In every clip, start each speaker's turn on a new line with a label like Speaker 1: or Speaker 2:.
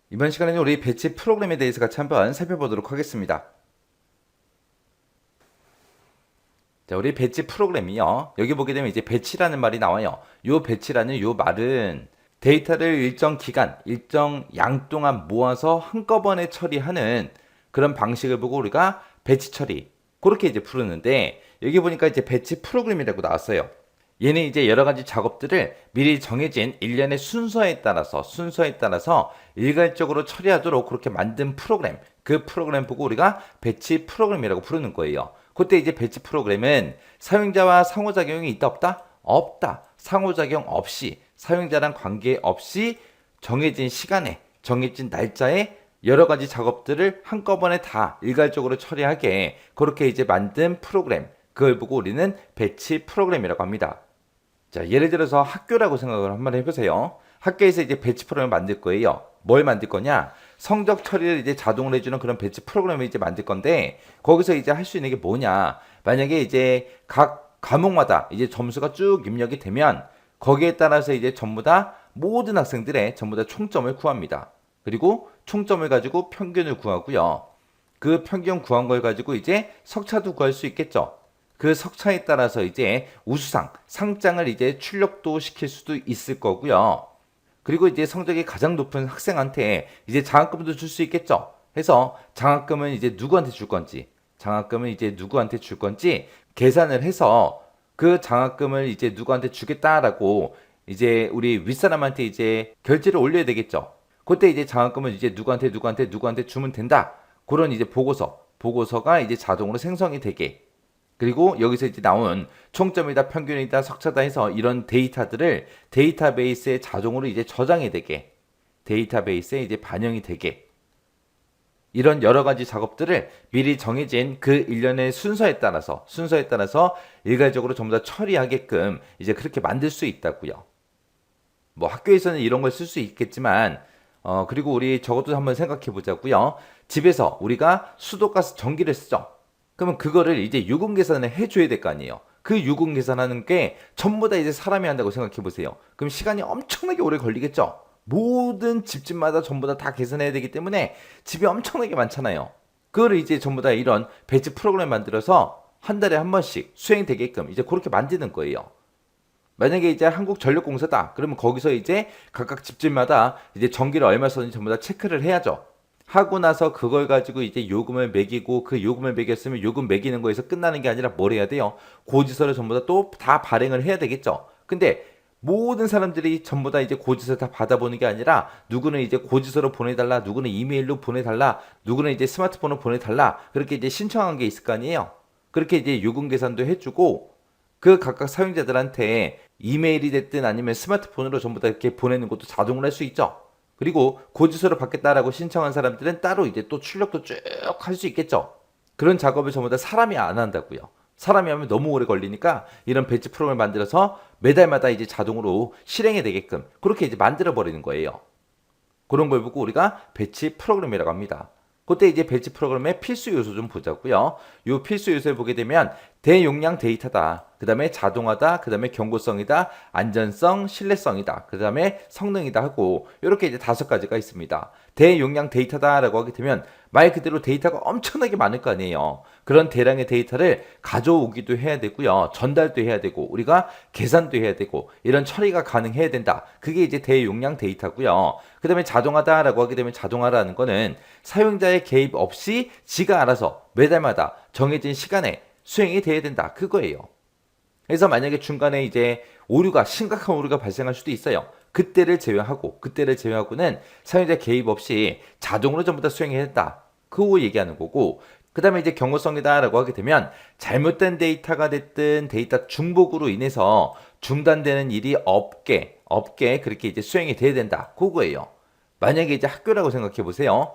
Speaker 1: 이번 시간에는 우리 배치 프로그램에 대해서 같이 한번 살펴보도록 하겠습니다. 자, 우리 배치 프로그램이요. 여기 보게 되면 이제 배치라는 말이 나와요. 요 배치라는 요 말은 데이터를 일정 기간, 일정 양 동안 모아서 한꺼번에 처리하는 그런 방식을 보고 우리가 배치 처리, 그렇게 이제 부르는데, 여기 보니까 이제 배치 프로그램이라고 나왔어요. 얘는 이제 여러 가지 작업들을 미리 정해진 일련의 순서에 따라서 일괄적으로 처리하도록 그렇게 만든 프로그램, 그 프로그램 보고 우리가 배치 프로그램이라고 부르는 거예요. 그때 이제 배치 프로그램은 사용자와 상호작용이 있다 없다? 없다. 상호작용 없이, 사용자랑 관계없이 정해진 시간에, 정해진 날짜에 여러 가지 작업들을 한꺼번에 다 일괄적으로 처리하게 그렇게 이제 만든 프로그램, 그걸 보고 우리는 배치 프로그램이라고 합니다. 자, 예를 들어서 학교라고 생각을 한번 해보세요. 학교에서 이제 배치 프로그램을 만들 거예요. 뭘 만들 거냐? 성적 처리를 이제 자동으로 해주는 그런 배치 프로그램을 이제 만들 건데, 거기서 이제 할 수 있는 게 뭐냐? 만약에 이제 각 과목마다 이제 점수가 쭉 입력이 되면, 거기에 따라서 이제 전부 다 모든 학생들의 전부 다 총점을 구합니다. 그리고 총점을 가지고 평균을 구하고요. 그 평균 구한 걸 가지고 이제 석차도 구할 수 있겠죠. 그 석차에 따라서 이제 우수상, 상장을 이제 출력도 시킬 수도 있을 거고요. 그리고 이제 성적이 가장 높은 학생한테 이제 장학금도 줄 수 있겠죠. 해서 장학금은 이제 누구한테 줄 건지, 장학금은 이제 누구한테 줄 건지 계산을 해서 그 장학금을 이제 누구한테 주겠다라고 이제 우리 윗사람한테 이제 결제를 올려야 되겠죠. 그때 이제 장학금은 이제 누구한테 주면 된다. 그런 이제 보고서가 이제 자동으로 생성이 되게, 그리고 여기서 이제 나온 총점이다, 평균이다, 석차다 해서 이런 데이터들을 데이터베이스에 자동으로 이제 저장이 되게, 데이터베이스에 이제 반영이 되게, 이런 여러 가지 작업들을 미리 정해진 그 일련의 순서에 따라서 일괄적으로 전부 다 처리하게끔 이제 그렇게 만들 수 있다고요. 뭐 학교에서는 이런 걸 쓸 수 있겠지만, 그리고 우리 저것도 한번 생각해 보자고요. 집에서 우리가 수도가스 전기를 쓰죠. 그러면 그거를 이제 요금 계산을 해줘야 될 거 아니에요. 그 요금 계산하는 게 전부 다 이제 사람이 한다고 생각해 보세요. 그럼 시간이 엄청나게 오래 걸리겠죠. 모든 집집마다 전부 다 계산해야 되기 때문에 집이 엄청나게 많잖아요. 그거를 이제 전부 다 이런 배치 프로그램 만들어서 한 달에 한 번씩 수행되게끔 이제 그렇게 만드는 거예요. 만약에 이제 한국전력공사다. 그러면 거기서 이제 각각 집집마다 이제 전기를 얼마 썼는지 전부 다 체크를 해야죠. 하고 나서 그걸 가지고 이제 요금을 매기고, 그 요금을 매겼으면 요금 매기는 거에서 끝나는 게 아니라 뭘 해야 돼요? 고지서를 전부 다 또 다 발행을 해야 되겠죠. 근데 모든 사람들이 전부 다 이제 고지서 다 받아보는 게 아니라, 누구는 이제 고지서로 보내달라, 누구는 이메일로 보내달라, 누구는 이제 스마트폰으로 보내달라, 그렇게 이제 신청한 게 있을 거 아니에요. 그렇게 이제 요금 계산도 해주고, 그 각각 사용자들한테 이메일이 됐든 아니면 스마트폰으로 전부 다 이렇게 보내는 것도 자동으로 할 수 있죠. 그리고 고지서를 받겠다라고 신청한 사람들은 따로 이제 또 출력도 쭉 할 수 있겠죠. 그런 작업을 전부 다 사람이 안 한다고요. 사람이 하면 너무 오래 걸리니까 이런 배치 프로그램을 만들어서 매달마다 이제 자동으로 실행이 되게끔 그렇게 이제 만들어 버리는 거예요. 그런 걸 보고 우리가 배치 프로그램이라고 합니다. 그때 이제 배치 프로그램의 필수 요소 좀 보자고요. 이 필수 요소를 보게 되면 대용량 데이터다, 그 다음에 자동화다, 그 다음에 경고성이다, 안전성, 신뢰성이다, 그 다음에 성능이다 하고 이렇게 이제 5가지가 있습니다. 대용량 데이터다라고 하게 되면 말 그대로 데이터가 엄청나게 많을 거 아니에요. 그런 대량의 데이터를 가져오기도 해야 되고요. 전달도 해야 되고, 우리가 계산도 해야 되고, 이런 처리가 가능해야 된다. 그게 이제 대용량 데이터고요. 그 다음에 자동화다라고 하게 되면, 자동화라는 거는 사용자의 개입 없이 지가 알아서 매달마다 정해진 시간에 수행이 돼야 된다. 그거예요. 그래서 만약에 중간에 이제 심각한 오류가 발생할 수도 있어요. 그때를 제외하고는 사용자 개입 없이 자동으로 전부 다 수행해야 된다. 그거 얘기하는 거고, 그 다음에 이제 경고성이다라고 하게 되면 잘못된 데이터가 됐든 데이터 중복으로 인해서 중단되는 일이 없게 그렇게 이제 수행이 돼야 된다. 그거예요. 만약에 이제 학교라고 생각해 보세요.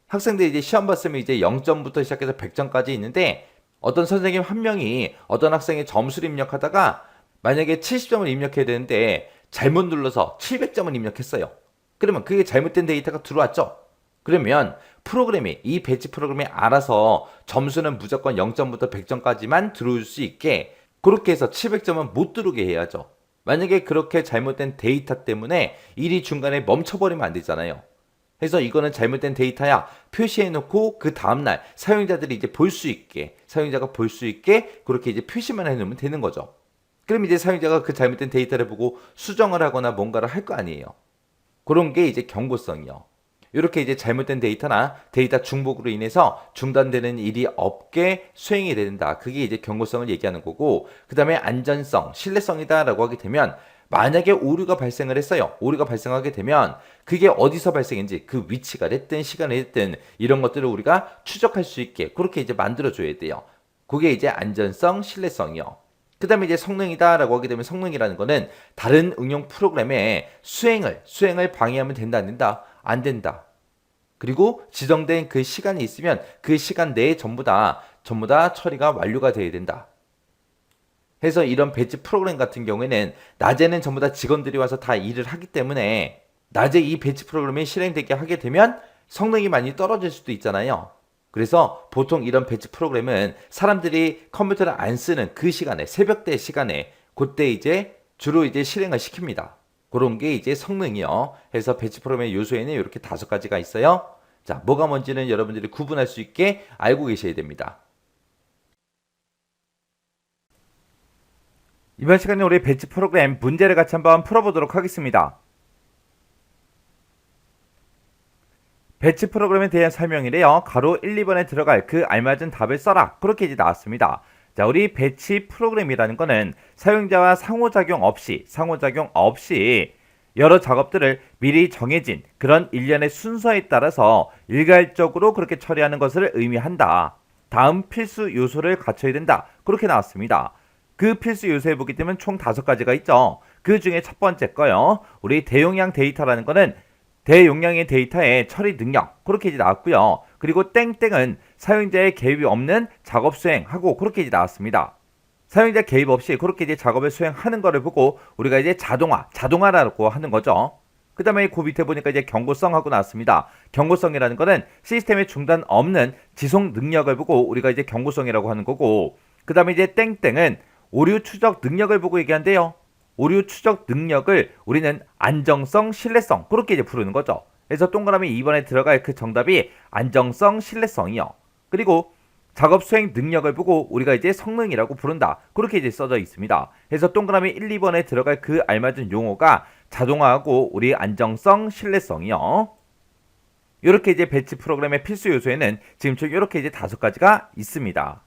Speaker 1: 학생들이 이제 시험 봤으면 이제 0점부터 시작해서 100점까지 있는데, 어떤 선생님 한 명이 어떤 학생의 점수를 입력하다가 만약에 70점을 입력해야 되는데 잘못 눌러서 700점을 입력했어요. 그러면 그게 잘못된 데이터가 들어왔죠. 그러면 이 배치 프로그램이 알아서 점수는 무조건 0점부터 100점까지만 들어올 수 있게 그렇게 해서 700점은 못 들어오게 해야죠. 만약에 그렇게 잘못된 데이터 때문에 일이 중간에 멈춰버리면 안 되잖아요. 해서 이거는 잘못된 데이터야 표시해놓고 그 다음날 사용자들이 이제 볼 수 있게, 사용자가 볼 수 있게 그렇게 이제 표시만 해놓으면 되는 거죠. 그럼 이제 사용자가 그 잘못된 데이터를 보고 수정을 하거나 뭔가를 할 거 아니에요. 그런 게 이제 경고성이요. 이렇게 이제 잘못된 데이터나 데이터 중복으로 인해서 중단되는 일이 없게 수행이 된다. 그게 이제 경고성을 얘기하는 거고, 그 다음에 안전성, 신뢰성이다라고 하게 되면 만약에 오류가 발생을 했어요. 오류가 발생하게 되면 그게 어디서 발생인지 그 위치가 됐든 시간이 됐든 이런 것들을 우리가 추적할 수 있게 그렇게 이제 만들어줘야 돼요. 그게 이제 안전성, 신뢰성이요. 그 다음에 이제 성능이다라고 하게 되면 성능이라는 거는 다른 응용 프로그램의 수행을 방해하면 된다, 안 된다? 안 된다. 그리고 지정된 그 시간이 있으면 그 시간 내에 전부 다 처리가 완료가 돼야 된다. 해서 이런 배치 프로그램 같은 경우에는 낮에는 전부 다 직원들이 와서 다 일을 하기 때문에 낮에 이 배치 프로그램이 실행되게 하게 되면 성능이 많이 떨어질 수도 있잖아요. 그래서 보통 이런 배치 프로그램은 사람들이 컴퓨터를 안 쓰는 그 시간에, 새벽대 시간에 그때 이제 주로 이제 실행을 시킵니다. 그런 게 이제 성능이요. 해서 배치 프로그램의 요소에는 이렇게 5가지가 있어요. 자, 뭐가 뭔지는 여러분들이 구분할 수 있게 알고 계셔야 됩니다. 이번 시간에 우리 배치 프로그램 문제를 같이 한번 풀어보도록 하겠습니다. 배치 프로그램에 대한 설명이래요. 가로 1, 2번에 들어갈 그 알맞은 답을 써라. 그렇게 이제 나왔습니다. 자, 우리 배치 프로그램이라는 거는 사용자와 상호작용 없이 여러 작업들을 미리 정해진 그런 일련의 순서에 따라서 일괄적으로 그렇게 처리하는 것을 의미한다. 다음 필수 요소를 갖춰야 된다. 그렇게 나왔습니다. 그 필수 요소에 보게 되면 총 5가지가 있죠. 그 중에 첫 번째 거요. 우리 대용량 데이터라는 거는 대용량의 데이터의 처리 능력 그렇게 이제 나왔고요. 그리고 땡땡은 사용자의 개입이 없는 작업 수행하고 그렇게 이제 나왔습니다. 사용자 개입 없이 그렇게 이제 작업을 수행하는 거를 보고 우리가 이제 자동화라고 하는 거죠. 그 다음에 그 밑에 보니까 이제 경고성하고 나왔습니다. 경고성이라는 거는 시스템의 중단 없는 지속 능력을 보고 우리가 이제 경고성이라고 하는 거고, 그 다음에 이제 땡땡은 오류 추적 능력을 보고 얘기한대요. 오류 추적 능력을 우리는 안정성, 신뢰성 그렇게 이제 부르는 거죠. 그래서 동그라미 2번에 들어갈 그 정답이 안정성, 신뢰성이요. 그리고 작업 수행 능력을 보고 우리가 이제 성능이라고 부른다. 그렇게 이제 써져 있습니다. 그래서 동그라미 1, 2번에 들어갈 그 알맞은 용어가 자동화하고 우리 안정성, 신뢰성이요. 이렇게 이제 배치 프로그램의 필수 요소에는 지금 총 이렇게 이제 5가지가 있습니다.